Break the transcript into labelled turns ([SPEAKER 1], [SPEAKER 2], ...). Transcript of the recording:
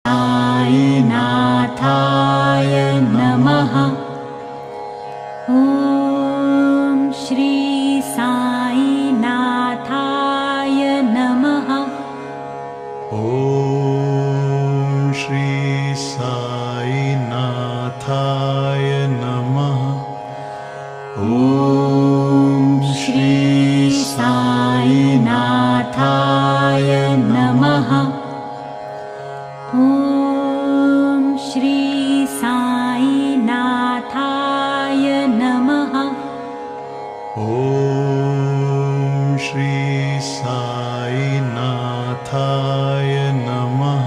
[SPEAKER 1] साईनाथाय नमः। ॐ श्री साईनाथाय नमः।
[SPEAKER 2] ॐ श्री साईनाथाय नमः।
[SPEAKER 1] ॐ श्री साईनाथाय नमः। ॐ श्री साईनाथाय नमः।
[SPEAKER 2] ॐ श्री साईनाथाय नमः।